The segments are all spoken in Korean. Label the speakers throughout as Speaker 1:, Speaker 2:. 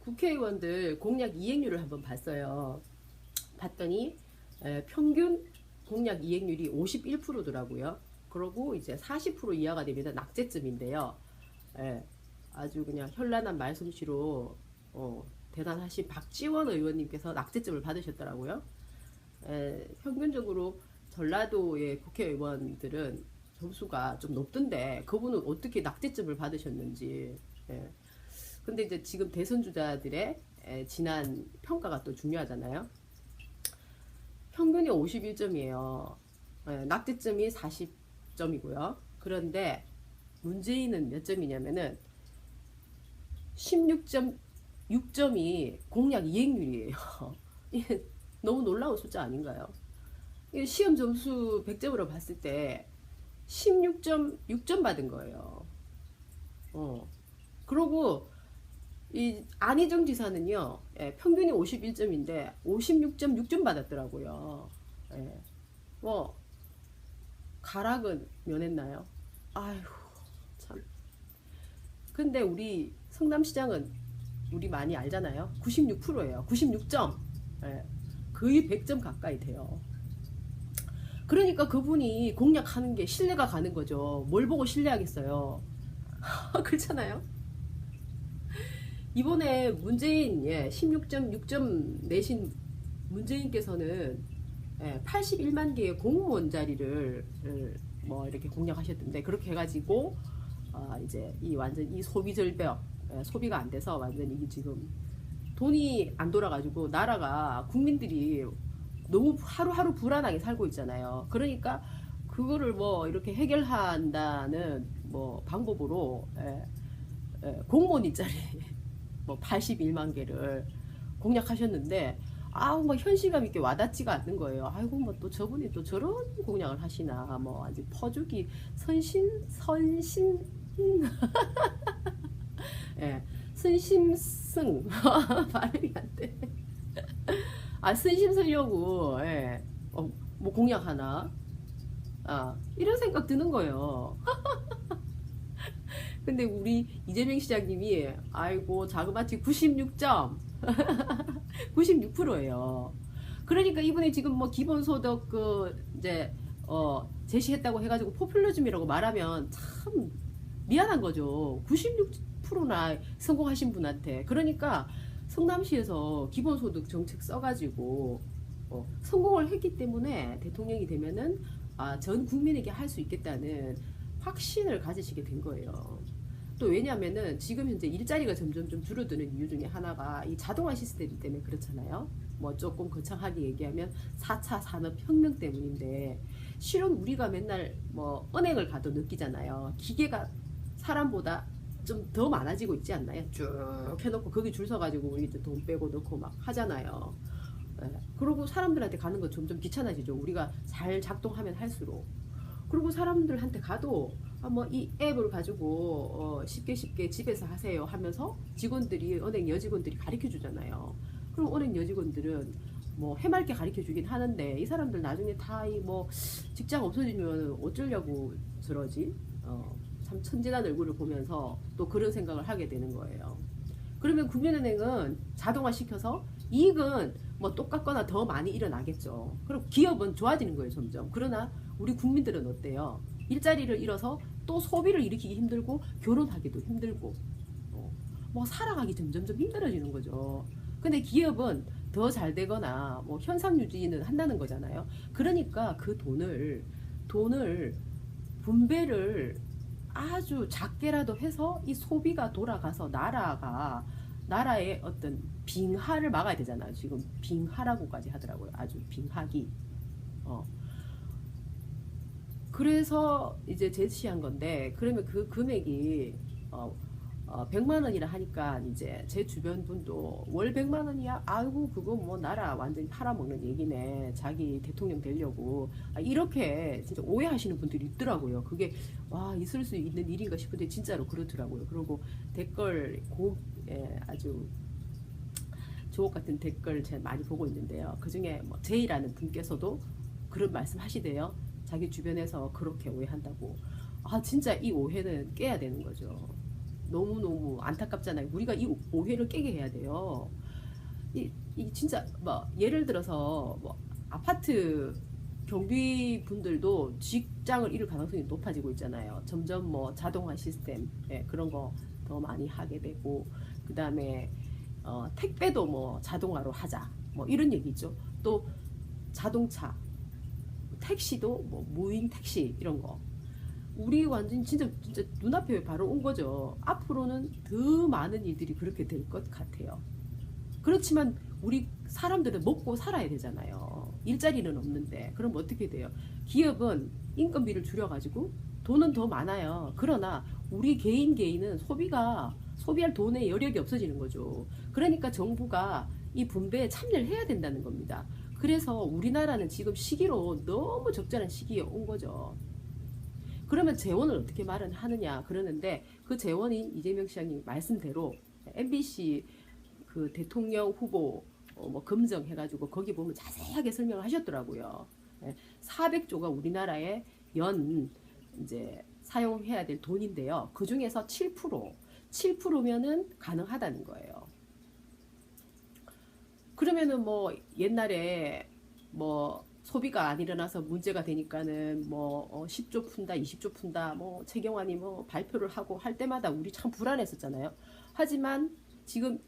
Speaker 1: 국회의원들 공약 이행률을 한번 봤어요. 봤더니 평균 공약 이행률이 51%더라고요. 그러고 이제 40% 이하가 되면 낙제점인데요. 예, 아주 그냥 현란한 말솜씨로 대단하신 박지원 의원님께서 낙제점을 받으셨더라고요. 평균적으로 전라도의 국회의원들은 점수가 좀 높던데 그분은 어떻게 낙제점을 받으셨는지. 예. 근데 이제 지금 대선 주자들의 지난 평가가 또 중요하잖아요. 평균이 51점이에요. 낙제점이 40점이고요. 그런데 문재인은 몇 점이냐면은 16.6점이 공약 이행률이에요. 이게 너무 놀라운 숫자 아닌가요? 시험 점수 100점으로 봤을 때 16.6점 받은 거예요. 그러고 이 안희정 지사는요, 평균이 51점인데 56.6점 받았더라고요. 뭐 가락은 면했나요? 아휴 참. 근데 우리 성남시장은 우리 많이 알잖아요. 96%예요. 96점. 거의 100점 가까이 돼요. 그러니까 그분이 공약하는 게 신뢰가 가는 거죠. 뭘 보고 신뢰하겠어요. 그렇잖아요. 이번에 문재인 16.6점 내신 문재인께서는 81만 개의 공무원 자리를 뭐 이렇게 공략하셨던데, 그렇게 해가지고 이제 이 완전 이 소비 절벽, 소비가 안 돼서 완전 이게 지금 돈이 안 돌아가지고 나라가 국민들이 너무 하루하루 불안하게 살고 있잖아요. 그러니까 그거를 뭐 이렇게 해결한다는 뭐 방법으로 공무원 일자리 뭐 81만 개를 공략하셨는데, 아우 뭐 현실감 있게 와닿지가 않는 거예요. 아이고 뭐 또 저분이 또 저런 공약을 하시나, 뭐 아주 퍼주기 선신 예, 선심승 발음이 안 돼. 아 선심 쓰려고 뭐 공약 하나, 이런 생각 드는 거예요. 근데 우리 이재명 시장님이 아이고 자그마치 96점 96%예요. 그러니까 이분이 지금 뭐 기본소득 이제 제시했다고 해가지고 포퓰리즘이라고 말하면 참 미안한 거죠. 96%나 성공하신 분한테. 그러니까 성남시에서 기본소득 정책 써가지고 성공을 했기 때문에 대통령이 되면은 전 국민에게 할 수 있겠다는 확신을 가지시게 된 거예요. 또 왜냐면은 지금 현재 일자리가 점점 좀 줄어드는 이유 중에 하나가 이 자동화 시스템 때문에 그렇잖아요. 뭐 조금 거창하게 얘기하면 4차 산업혁명 때문인데, 실은 우리가 맨날 뭐 은행을 가도 느끼잖아요. 기계가 사람보다 좀 더 많아지고 있지 않나요? 쭉 해놓고 거기 줄 서가지고 우리 이제 돈 빼고 넣고 막 하잖아요. 그리고 사람들한테 가는 거 점점 귀찮아지죠. 우리가 잘 작동하면 할수록. 그리고 사람들한테 가도 뭐 이 앱을 가지고 쉽게 집에서 하세요 하면서 직원들이, 은행 여직원들이 가르쳐 주잖아요. 그럼 은행 여직원들은 뭐 해맑게 가르쳐 주긴 하는데, 이 사람들 나중에 다 이 뭐 직장 없어지면 어쩌려고 저러지? 참 천진한 얼굴을 보면서 또 그런 생각을 하게 되는 거예요. 그러면 국민은행은 자동화 시켜서 이익은 뭐 똑같거나 더 많이 일어나겠죠. 그럼 기업은 좋아지는 거예요, 점점. 그러나 우리 국민들은 어때요? 일자리를 잃어서 또 소비를 일으키기 힘들고 결혼하기도 힘들고 뭐 살아가기 점점점 힘들어지는 거죠. 근데 기업은 더 잘 되거나 뭐 현상 유지는 한다는 거잖아요. 그러니까 그 돈을 분배를 아주 작게라도 해서 이 소비가 돌아가서 나라의 어떤 빙하를 막아야 되잖아요. 지금 빙하라고까지 하더라고요. 아주 빙하기. 그래서 이제 제시한 건데, 그러면 그 금액이 100만 원이라 하니까 이제 제 주변 분도 월 100만 원이야? 아이고 그거 뭐 나라 완전히 팔아먹는 얘기네. 자기 대통령 되려고. 이렇게 진짜 오해하시는 분들이 있더라고요. 그게 와 있을 수 있는 일인가 싶은데 진짜로 그렇더라고요. 그리고 댓글 아주 주옥 같은 댓글 제가 많이 보고 있는데요. 그 중에 뭐 제이라는 분께서도 그런 말씀 하시대요. 자기 주변에서 그렇게 오해한다고. 진짜 이 오해는 깨야 되는 거죠. 너무너무 안타깝잖아요. 우리가 이 오해를 깨게 해야 돼요. 이 진짜 뭐 예를 들어서 뭐 아파트 경비 분들도 직장을 잃을 가능성이 높아지고 있잖아요. 점점 뭐 자동화 시스템 그런 거 더 많이 하게 되고 그 다음에 택배도 뭐 자동화로 하자 뭐 이런 얘기죠. 또 자동차, 택시도 뭐 무인 택시 이런 거. 우리 완전 진짜 눈앞에 바로 온 거죠. 앞으로는 더 많은 일들이 그렇게 될 것 같아요. 그렇지만 우리 사람들은 먹고 살아야 되잖아요. 일자리는 없는데 그럼 어떻게 돼요? 기업은 인건비를 줄여가지고 돈은 더 많아요. 그러나 우리 개인은 소비할 돈의 여력이 없어지는 거죠. 그러니까 정부가 이 분배에 참여를 해야 된다는 겁니다. 그래서 우리나라는 지금 시기로 너무 적절한 시기에 온 거죠. 그러면 재원을 어떻게 마련하느냐 그러는데 그 재원이 이재명 시장님 말씀대로 MBC 그 대통령 후보 뭐 검증해가지고 거기 보면 자세하게 설명을 하셨더라고요. 400조가 우리나라에 연 이제 사용해야 될 돈인데요. 그 중에서 7%면은 가능하다는 거예요. 그러면은 뭐 옛날에 뭐 소비가 안 일어나서 문제가 되니까는 뭐 10조 푼다, 20조 푼다, 뭐 최경환이 뭐 발표를 하고 할 때마다 우리 참 불안했었잖아요. 하지만 지금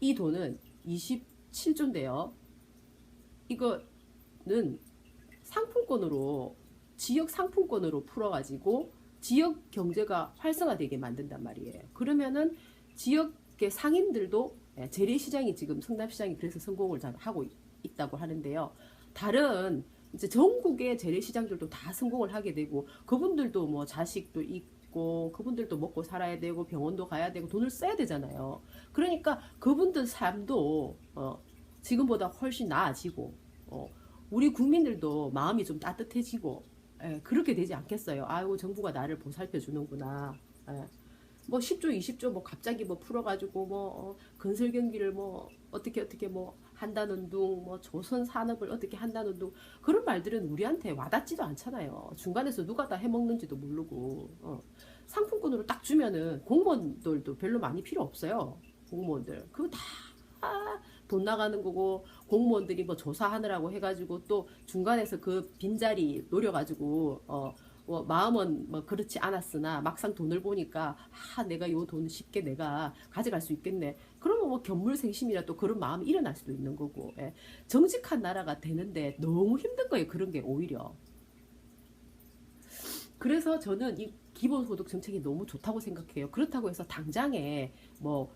Speaker 1: 이 돈은 27조인데요. 이거는 상품권으로 지역 상품권으로 풀어가지고 지역 경제가 활성화되게 만든단 말이에요. 그러면은 지역의 상인들도 재래시장이 지금 성남시장이 그래서 성공을 잘 하고 있다고 하는데요. 다른 이제 전국의 재래시장들도 다 성공을 하게 되고 그분들도 뭐 자식도 있고 그분들도 먹고 살아야 되고 병원도 가야 되고 돈을 써야 되잖아요. 그러니까 그분들 삶도 지금보다 훨씬 나아지고 우리 국민들도 마음이 좀 따뜻해지고 그렇게 되지 않겠어요. 아이고 정부가 나를 보살펴 주는구나. 뭐 10조 20조 뭐 갑자기 뭐 풀어가지고 뭐 건설 경기를 뭐 어떻게 뭐 한다는 둥 뭐 조선 산업을 어떻게 한다는 둥 그런 말들은 우리한테 와닿지도 않잖아요. 중간에서 누가 다 해먹는지도 모르고 상품권으로 딱 주면은 공무원들도 별로 많이 필요 없어요. 공무원들 그거 다 돈 나가는 거고 공무원들이 뭐 조사하느라고 해가지고 또 중간에서 그 빈자리 노려가지고 뭐 마음은 뭐 그렇지 않았으나 막상 돈을 보니까 내가 요 돈을 쉽게 내가 가져갈 수 있겠네. 그러면 뭐 견물생심이라 또 그런 마음이 일어날 수도 있는 거고 정직한 나라가 되는데 너무 힘든 거예요. 그런 게 오히려. 그래서 저는 이 기본소득 정책이 너무 좋다고 생각해요. 그렇다고 해서 당장에 뭐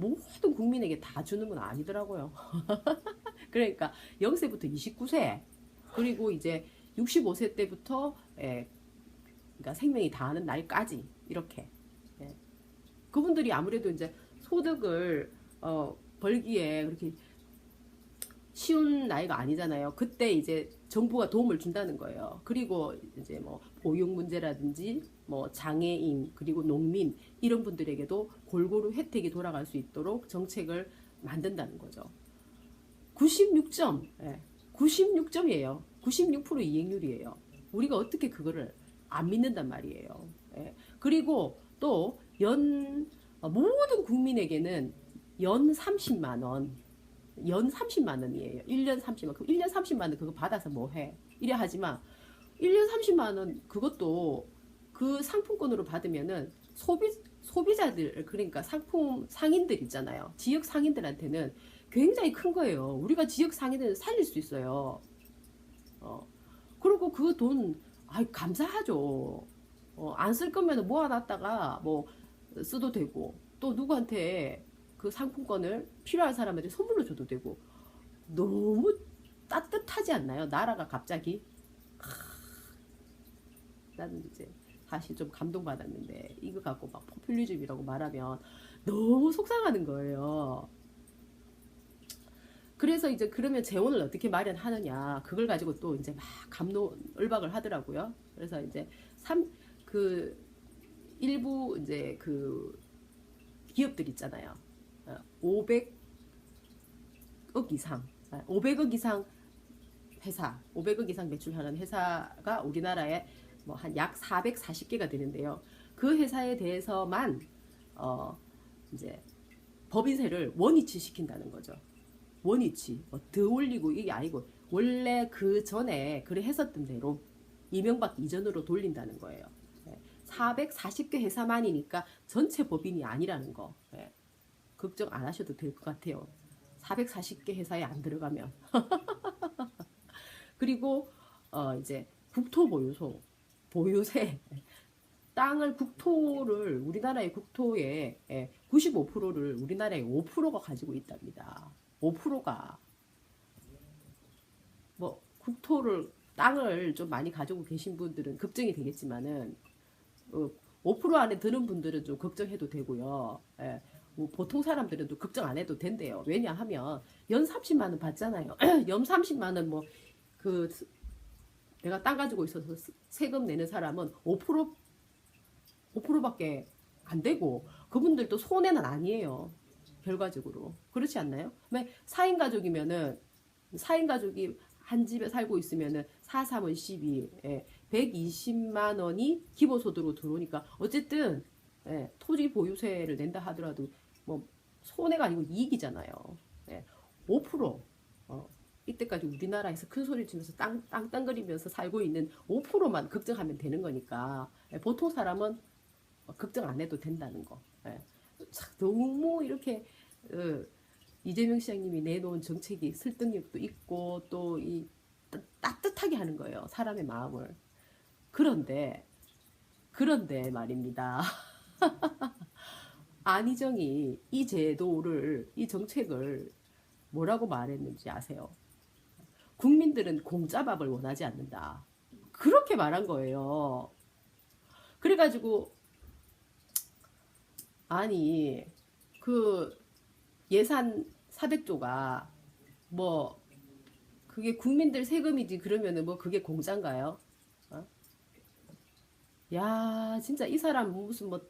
Speaker 1: 모든 국민에게 다 주는 건 아니더라고요. 그러니까 0세부터 29세 그리고 이제 65세 때부터 그러니까 생명이 다하는 날까지 이렇게 그분들이 아무래도 이제 소득을 벌기에 그렇게 쉬운 나이가 아니잖아요. 그때 이제 정부가 도움을 준다는 거예요. 그리고 이제 뭐 보육 문제라든지 뭐 장애인 그리고 농민 이런 분들에게도 골고루 혜택이 돌아갈 수 있도록 정책을 만든다는 거죠. 96점, 96점이에요. 96% 이행률이에요. 우리가 어떻게 그거를 안 믿는단 말이에요. 그리고 또 모든 국민에게는 연 30만 원, 연 30만 원이에요. 1년 30만 원. 그럼 1년 30만 원 그거 받아서 뭐 해? 이래 하지만 1년 30만 원 그것도 그 상품권으로 받으면은 소비자들 그러니까 상인들 있잖아요. 지역 상인들한테는 굉장히 큰 거예요. 우리가 지역 상인들을 살릴 수 있어요. 그리고 그 돈 감사하죠. 안 쓸 거면 모아놨다가 뭐 써도 되고 또 누구한테 그 상품권을 필요한 사람한테 선물로 줘도 되고 너무 따뜻하지 않나요? 나라가 갑자기 나는 이제 사실 좀 감동받았는데 이거 갖고 막 포퓰리즘이라고 말하면 너무 속상하는 거예요. 그래서 이제 그러면 재원을 어떻게 마련하느냐 그걸 가지고 또 이제 막 갑론을박을 하더라고요. 그래서 이제 일부 이제 그 기업들 있잖아요. 500억 이상 500억 이상 회사 500억 이상 매출하는 회사가 우리나라에 뭐 한 약 440개가 되는데요. 그 회사에 대해서만 이제 법인세를 원위치 시킨다는 거죠. 원위치. 더 올리고 이게 아니고 원래 그 전에 그래 했었던 대로 이명박 이전으로 돌린다는 거예요. 440개 회사만이니까 전체 법인이 아니라는 거. 걱정 안 하셔도 될 것 같아요. 440개 회사에 안 들어가면. 그리고 이제 국토보유소, 보유세, 땅을 국토를 우리나라의 국토의 95%를 우리나라의 5%가 가지고 있답니다. 5%가 뭐 국토를 땅을 좀 많이 가지고 계신 분들은 걱정이 되겠지만은 5% 안에 드는 분들은 좀 걱정해도 되고요. 뭐 보통 사람들은 또 걱정 안 해도 된대요. 왜냐하면 연 30만 원 받잖아요. 연 30만 원 뭐 그 내가 땅 가지고 있어서 세금 내는 사람은 5%밖에 안 되고 그분들도 손해는 아니에요. 결과적으로. 그렇지 않나요? 4인 가족이면은 4인 가족이 한 집에 살고 있으면은 4, 3은 12, 120만 원이 기본소득으로 들어오니까 어쨌든 토지 보유세를 낸다 하더라도 뭐 손해가 아니고 이익이잖아요. 5% 이때까지 우리나라에서 큰 소리 치면서 땅땅거리면서 살고 있는 5%만 걱정하면 되는 거니까 보통 사람은 걱정 안 해도 된다는 거. 너무 이렇게 이재명 시장님이 내놓은 정책이 설득력도 있고 또 이 따뜻하게 하는 거예요. 사람의 마음을. 그런데 말입니다. 안희정이 이 제도를 이 정책을 뭐라고 말했는지 아세요? 국민들은 공짜밥을 원하지 않는다. 그렇게 말한 거예요. 그래가지고 아니 그 예산 400조가 뭐 그게 국민들 세금이지 그러면은 뭐 그게 공짜인가요? 야 진짜 이 사람 무슨 뭐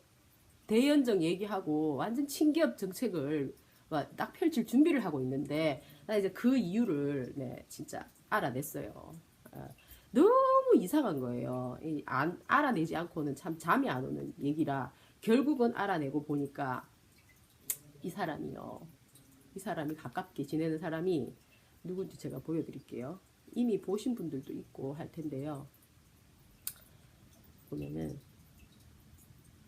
Speaker 1: 대연정 얘기하고 완전 친기업 정책을 딱 펼칠 준비를 하고 있는데 나 이제 그 이유를 진짜 알아냈어요. 너무 이상한 거예요. 알아내지 않고는 참 잠이 안 오는 얘기라 결국은 알아내고 보니까 이 사람이 가깝게 지내는 사람이 누군지 제가 보여드릴게요. 이미 보신 분들도 있고 할 텐데요. 보면은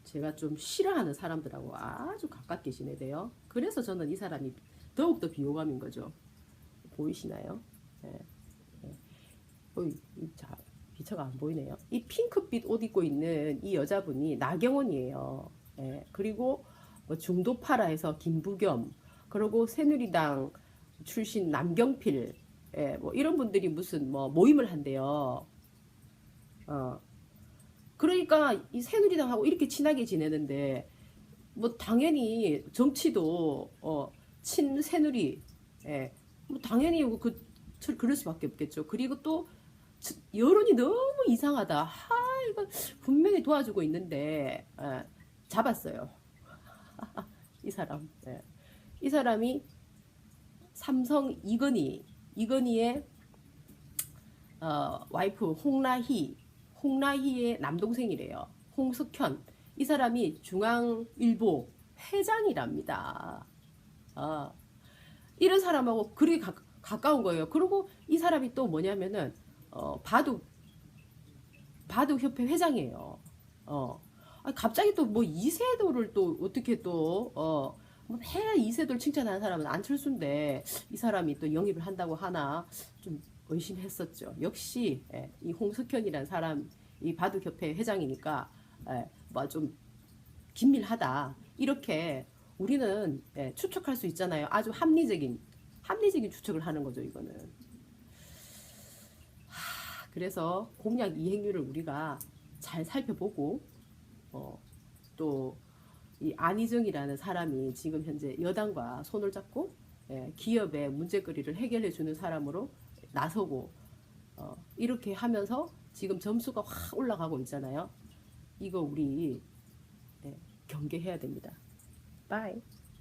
Speaker 1: 제가 좀 싫어하는 사람들하고 아주 가깝게 지내대요. 그래서 저는 이 사람이 더욱더 비호감인 거죠. 보이시나요? 자, 기차가 안 보이네요. 이 핑크빛 옷 입고 있는 이 여자분이 나경원이에요. 그리고 뭐 중도파라해서 김부겸, 그리고 새누리당 출신 남경필, 뭐 이런 분들이 무슨 뭐 모임을 한대요. 그러니까 이 새누리당하고 이렇게 친하게 지내는데 뭐 당연히 정치도 친새누리, 뭐 당연히 그럴 수밖에 없겠죠. 그리고 또 여론이 너무 이상하다. 이거 분명히 도와주고 있는데 잡았어요. 이 사람. 이 사람이 삼성 이건희의 와이프 홍라희의 남동생이래요. 홍석현. 이 사람이 중앙일보 회장이랍니다. 이런 사람하고 그리 가까운 거예요. 그리고 이 사람이 또 뭐냐면은 바둑협회 회장이에요. 갑자기 또 뭐 이세돌을 또 어떻게 또 해야 이세돌 칭찬하는 사람은 안철수인데 이 사람이 또 영입을 한다고 하나 좀 의심했었죠. 역시 이 홍석현이라는 사람 이 바둑협회 회장이니까 뭐 좀 긴밀하다 이렇게 우리는 추측할 수 있잖아요. 아주 합리적인 추측을 하는 거죠. 이거는. 그래서 공약 이행률을 우리가 잘 살펴보고 또 이 안희정이라는 사람이 지금 현재 여당과 손을 잡고 기업의 문제거리를 해결해 주는 사람으로 나서고 이렇게 하면서 지금 점수가 확 올라가고 있잖아요. 이거 우리 경계해야 됩니다. 바이.